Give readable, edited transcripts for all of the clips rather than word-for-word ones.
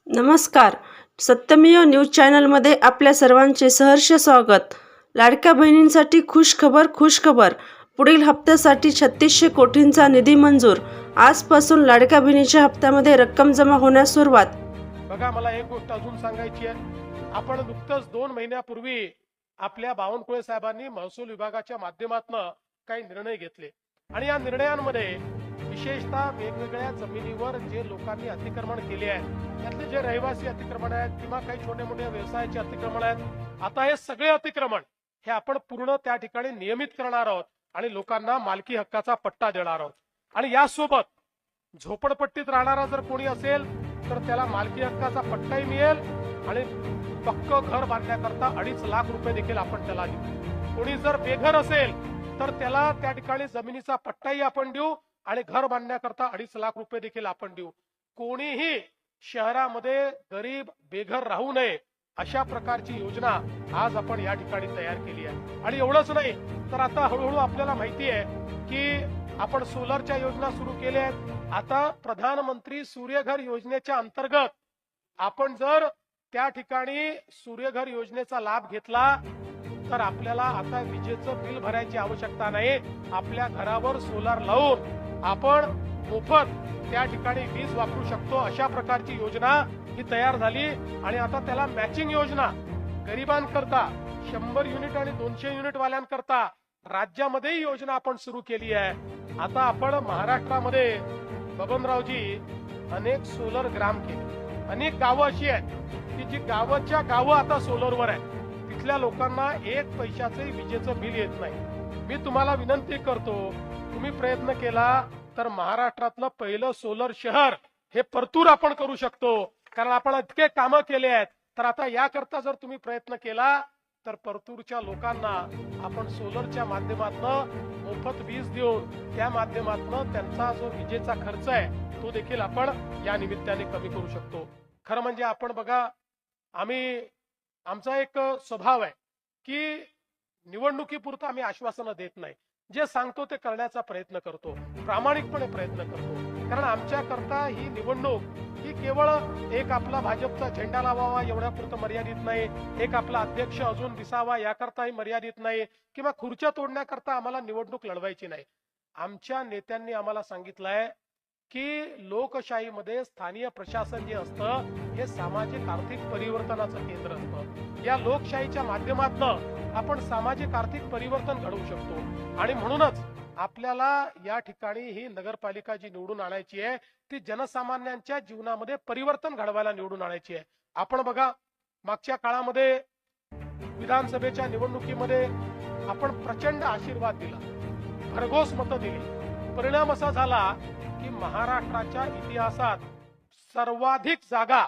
नमस्कार, सत्यमेव न्यूज चॅनलमध्ये आपल्या सर्वांचे सहर्ष स्वागत। लाडक्या बहिणींसाठी खुश खबर। पुढील हप्त्यासाठी 3600 कोटींचा निधी मंजूर। आजपासून लाडक्या बहिणीच्या हप्त्यामध्ये रक्कम जमा होण्यास सुरुवात। बघा, मला एक गोष्ट अजून सांगायची आहे। आपण नुकतंच 2 महिन्यापूर्वी आपल्या बावनकुळे साहेबांनी महसूल विभागाच्या माध्यमातून काही निर्णय घेतले आणि या निर्णयांमध्ये विशेषतः वेगवेगळ्या जमिनीवर जे लोकांनी अतिक्रमण केले आहे, त्यातले जे रहिवासी अतिक्रमण आहेत किंवा काही छोटे मोठे व्यवसायाचे अतिक्रमण आहेत, आता हे सगळे अतिक्रमण हे आपण पूर्ण त्या ठिकाणी नियमित करणार आहोत आणि लोकांना मालकी हक्काचा पट्टा देणार आहोत। आणि यासोबत झोपडपट्टीत राहणारा जर कोणी असेल तर त्याला मालकी हक्काचा पट्टाही मिळेल आणि पक्क घर बांधण्याकरता 2.5 लाख रुपये देखील आपण त्याला देऊ। कोणी जर बेघर असेल तर त्याला त्या ठिकाणी जमिनीचा पट्टाही आपण देऊ आणि घर बांधण्याकरता 2.5 लाख रुपये देखील आपण देऊ। कोणीही शहरामध्ये गरीब बेघर राहू नये अशा प्रकारची योजना आज आपण या ठिकाणी तयार केली आहे। आणि एवढंच नाही तर आता हळूहळू आपल्याला माहिती आहे की आपण सोलरच्या योजना सुरू केल्या आहेत। आता प्रधानमंत्री सूर्यघर योजनेच्या अंतर्गत आपण जर त्या ठिकाणी सूर्यघर योजनेचा लाभ घेतला तर आपल्याला आता विजेचं बिल भरायची आवश्यकता नाही। आपल्या घरावर सोलार लावून आपण मोफत त्या ठिकाणी वीज वापरू शकतो। अशा प्रकारची योजना ही तयार झाली आणि आता त्याला मॅचिंग योजना गरिबांकरता 100 युनिट आणि 200 युनिट वाल्यांकरता राज्यामध्येही योजना आपण सुरू केली आहे। आता आपण महाराष्ट्रामध्ये बबनरावजी अनेक सोलर ग्राम केले। अनेक गावं अशी आहेत की जी गावाच्या गावं आता सोलरवर आहे। तिथल्या लोकांना 1 पैशाचे विजेचं बिल येत नाही। मी तुम्हाला विनंती करतो, तुम्ही प्रयत्न केला तर महाराष्ट्रातलं पहिलं सोलर शहर हे परतूर आपण करू शकतो। कारण आपण इतके कामं केले आहेत, तर आता याकरता जर तुम्ही प्रयत्न केला तर परतूरच्या लोकांना आपण सोलरच्या माध्यमातून मोफत वीज देऊन त्या माध्यमातून त्यांचा जो विजेचा खर्च आहे तो देखील आपण या निमित्ताने कमी करू शकतो। खरं म्हणजे आपण बघा, आमचा एक स्वभाव आहे की निवडणुकीपुरतं आम्ही आश्वासनं देत नाही। जे सांगतो ते करण्याचा प्रयत्न करतो, प्रामाणिकपणे प्रयत्न करतो। कारण आमच्या करता ही निवडणूक ही केवळ एक आपला भाजपचा झेंडा लावावा एवढ्यापुरतं मर्यादित नाही, एक आपला अध्यक्ष अजून दिसावा याकरताही मर्यादित नाही, किंवा खुर्च्या तोडण्याकरता आम्हाला निवडणूक लढवायची नाही। आमच्या नेत्यांनी आम्हाला सांगितलंय की लोकशाहीमध्ये स्थानिक प्रशासन जे असतं हे सामाजिक आर्थिक परिवर्तनाचं केंद्र असतं। या लोकशाहीच्या माध्यमातून आपण सामाजिक आर्थिक परिवर्तन घडवू शकतो आणि म्हणूनच आपल्याला या ठिकाणी ही नगरपालिका जी निवडून आणायची आहे ती जनसामान्यांच्या जीवनामध्ये परिवर्तन घडवायला निवडून आणायची आहे। आपण बघा, मागच्या काळामध्ये विधानसभेच्या निवडणुकीमध्ये आपण प्रचंड आशीर्वाद दिला, भरघोस मतं दिली। परिणाम असा झाला की महाराष्ट्राच्या इतिहासात सर्वाधिक जागा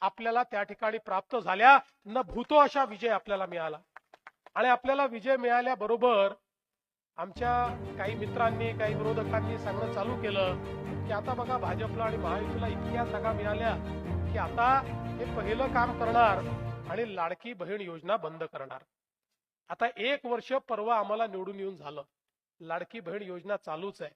आपल्याला त्या ठिकाणी प्राप्त झाल्या, न भूतो अशा विजय आपल्याला मिळाला। आणि आपल्याला विजय मिळाल्याबरोबर आमच्या काही मित्रांनी, काही विरोधकांनी सांगणं चालू केलं की आता बघा, भाजपला आणि महायुतीला इतक्या जागा मिळाल्या की आता हे पहिलं काम करणार आणि लाडकी बहीण योजना बंद करणार। आता 1 वर्ष परवा आम्हाला निवडून येऊन झालं, लाडकी बहीण योजना चालूच आहे।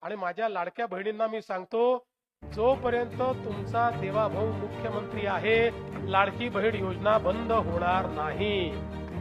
आणि माझ्या लाडक्या बहिणींना मी सांगतो, जोपर्यंत तुमचा देवाभाऊ मुख्यमंत्री आहे लाडकी बहीण योजना बंद होणार नाही,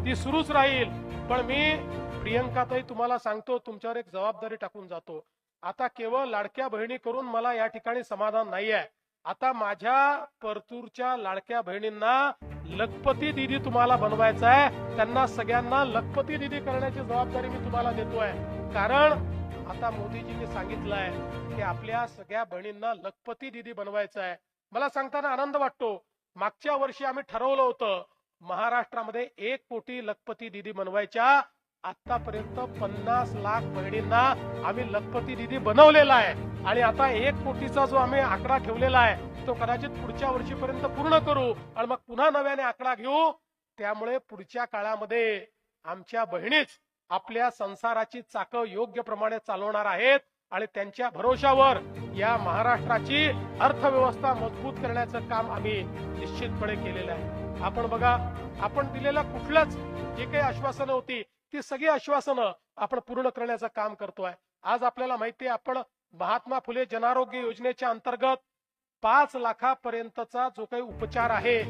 ती सुरूच राहील। पण मी प्रियंकाताई तुम्हाला सांगतो, तुमच्यावर एक जबाबदारी टाकून जातो। आता केवळ लाडक्या बहिणी करून मला या ठिकाणी समाधान नाहीये। आता माझ्या परतूरच्या लाडक्या बहिणींना लखपती दीदी तुम्हाला बनवायचं आहे। त्यांना सगळ्यांना लखपती दीदी करण्याची जबाबदारी मी तुम्हाला देतोय। कारण आता मोदीजींनी सांगितलंय की आपल्या सगळ्या बहिणींना लखपती दीदी बनवायचं आहे। मला सांगताना आनंद वाटतो, मागच्या वर्षी आम्ही ठरवलं होतं महाराष्ट्रामध्ये 1 कोटी लखपती दीदी बनवायच्या। आतापर्यंत 50 लाख बहिणींना आम्ही लखपती दीदी बनवलेला आहे आणि आता 1 कोटीचा जो आम्ही आकडा ठेवलेला आहे तो कदाचित पुढच्या वर्षीपर्यंत पूर्ण करू आणि मग पुन्हा नव्याने आकडा घेऊ। त्यामुळे पुढच्या काळामध्ये आमच्या बहिणीच आपल्या संसाराची चाकं योग्य प्रमाणे चालवणार आहेत आणि त्यांच्या भरोशावर या महाराष्ट्राची अर्थव्यवस्था मजबूत करण्याचं काम आम्ही निश्चितपणे केलेलं आहे। आपण बघा, आपण दिलेल्या कुठल्याच जे काही आश्वासनं होती ती सगळी आश्वासनं आपण पूर्ण करण्याचं काम करतोय. आज आपल्याला माहिती आहे, आपण महात्मा फुले जनआरोग्य योजनेच्या अंतर्गत 5 लाखापर्यंतचा जो काही उपचार आहे,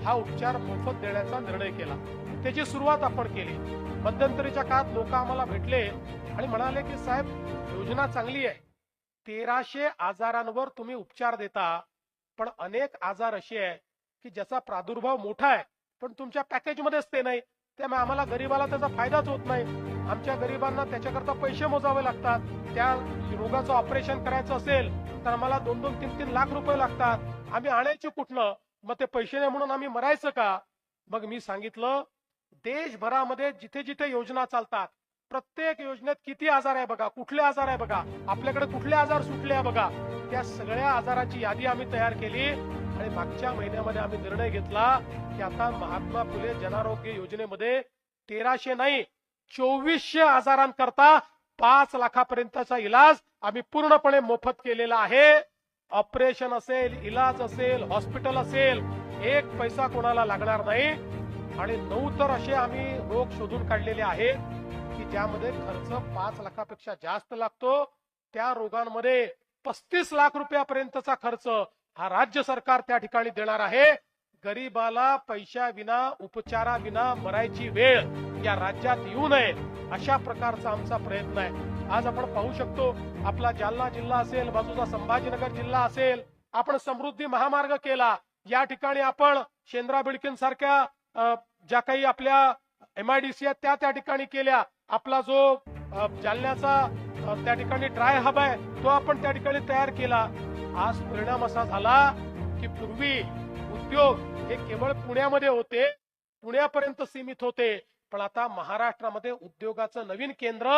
हा उपचार मोफत देण्याचा निर्णय केला. त्याची सुरुवात आपण केली. मध्यंतरीच्या काळात लोक आम्हाला भेटले आणि म्हणाले की साहेब, योजना चांगली आहे, 1300 आजारांवर तुम्ही उपचार देता, पण अनेक आजार असे आहे की ज्याचा प्रादुर्भाव मोठा आहे, पण तुमच्या पॅकेजमध्येच ते नाही. त्यामुळे आम्हाला गरीबाला त्याचा फायदाच होत नाही. आमच्या गरिबांना त्याच्याकरता पैसे मोजावे लागतात. त्या रोगाचं ऑपरेशन करायचं असेल तर आम्हाला 2-2, 3-3 लाख रुपये लागतात. आम्ही आणायचे कुठनं? मग ते पैसे नाही म्हणून आम्ही मरायचं का? मग मी सांगितलं, देशभरामध्ये जिथे जिथे योजना चालतात, प्रत्येक योजनेत किती आजार आहे बघा, कुठले आजार आहे बघा, आपल्याकडे कुठले आजार सुटले आहे बघा. त्या सगळ्या आजाराची यादी आम्ही तयार केली आणि मागच्या महिन्यामध्ये आम्ही निर्णय घेतला की आता महात्मा फुले जनआरोग्य योजनेमध्ये 1300 नाही, 2400 आजारांकरता 5 लाखापर्यंतचा इलाज आम्ही पूर्णपणे मोफत केलेला आहे. ऑपरेशन असेल, इलाज असेल, हॉस्पिटल असेल, एक पैसा कोणाला लागणार नाही. आणि 9 तर असे आम्ही रोग शोधून काढलेले आहेत की ज्यामध्ये खर्च 5 लाखापेक्षा जास्त लागतो. त्या रोगांमध्ये 35 लाख रुपयापर्यंतचा खर्च हा राज्य सरकार त्या ठिकाणी देणार आहे. गरीबाला पैशाविना, उपचाराविना मरायची वेळ या राज्यात येऊ नये, अशा प्रकारचा आमचा प्रयत्न आहे. आज आपण पाहू शकतो, आपला जालना जिल्हा असेल, बाजूचा संभाजीनगर जिल्हा असेल, आपण समृद्धी महामार्ग केला. या ठिकाणी आपण शेंद्रा बिडकींसारख्या ज्या काही आपल्या MIDC आहेत त्या ठिकाणी केल्या. आपला जो जालन्याचा त्या ठिकाणी ड्राय हब आहे तो आपण त्या ठिकाणी तयार केला. आज परिणाम असा झाला की पूर्वी उद्योग हे केवळ पुण्यामध्ये होते, पुण्यापर्यंत सीमित होते, पण आता महाराष्ट्रामध्ये उद्योगाचं नवीन केंद्र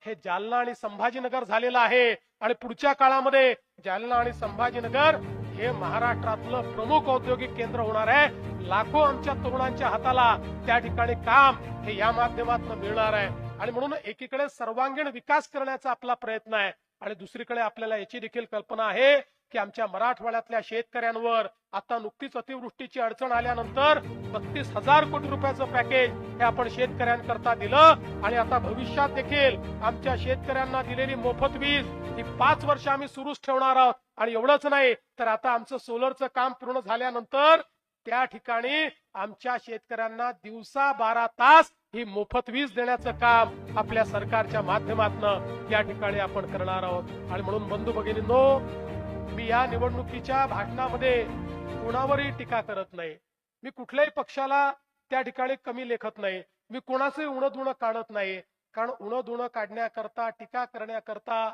हे जालना आणि संभाजीनगर झालेलं आहे. आणि पुढच्या काळामध्ये जालना आणि संभाजीनगर हे महाराष्ट्रातलं प्रमुख औद्योगिक केंद्र होणार आहे. लाखो आमच्या तरुणांच्या हाताला त्या ठिकाणी काम हे या माध्यमातून मिळणार आहे. आणि म्हणून एकीकडे सर्वांगीण विकास करण्याचा आपला प्रयत्न आहे आणि दुसरीकडे आपल्याला याची देखील कल्पना आहे की आमच्या मराठवाड्यातल्या शेतकऱ्यांवर आता नुकतीच अतिवृष्टीची अडचण आल्यानंतर 32,000 कोटी रुपयाचं पॅकेज हे आपण शेतकऱ्यांकरता दिलं. आणि आता भविष्यात देखील आमच्या शेतकऱ्यांना दिलेली मोफत वीज ही 5 वर्ष आम्ही सुरूच ठेवणार आहोत. आणि एवढंच नाही तर आता आमचं सोलरचं काम पूर्ण झाल्यानंतर त्या ठिकाणी आमच्या शेतकऱ्यांना दिवसा 12 तास ही मोफत वीज देण्याचं काम आपल्या सरकारच्या माध्यमातून या ठिकाणी आपण करणार आहोत. आणि म्हणून बंधू भगिनींनो, मी या निवडणुकीच्या भाषणामध्ये कोणावरही टीका करत नाही. मी कुठल्याही पक्षाला त्या ठिकाणी कमी लेखत नाही. मी कोणाचंही उणं काढत नाही. कारण उणं काढण्याकरता, टीका करण्याकरता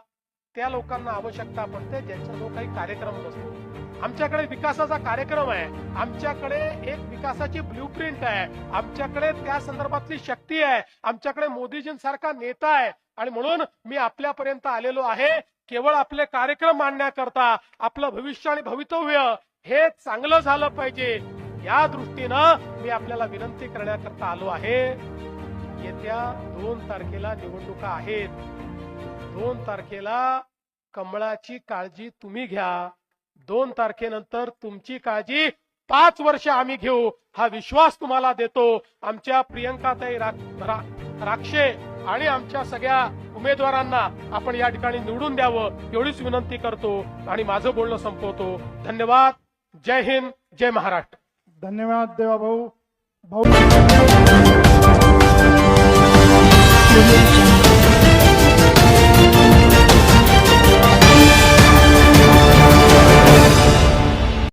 त्या लोकांना आवश्यकता पडते ज्यांचा जो काही कार्यक्रम नसतो. आमच्याकडे विकासाचा कार्यक्रम आहे, आमच्याकडे एक विकासाची ब्ल्यूप्रिंट आहे, आमच्याकडे त्या संदर्भातली शक्ती आहे, आमच्याकडे मोदीजींसारखा नेता आहे. आणि म्हणून मी आपल्यापर्यंत आलेलो आहे केवळ आपले कार्यक्रम मांडण्याकरता. आपलं भविष्य आणि भवितव्य हे चांगलं झालं पाहिजे या दृष्टीनं मी आपल्याला विनंती करण्याकरता आलो आहे. येत्या 2 तारखेला निवडणुका आहेत. 2 तारखेला कमळाची काळजी तुम्ही घ्या. 2 तारखेनंतर तुमची काळजी 5 वर्ष आम्ही घेऊ, हा विश्वास तुम्हाला देतो. आमच्या प्रियंकाताई राक्षे आणि आमच्या सगळ्या उमेदवारांना आपण या ठिकाणी निवडून द्यावं एवढीच विनंती करतो आणि माझं बोलणं संपवतो. धन्यवाद. जय हिंद, जय महाराष्ट्र. धन्यवाद देवा भाऊ.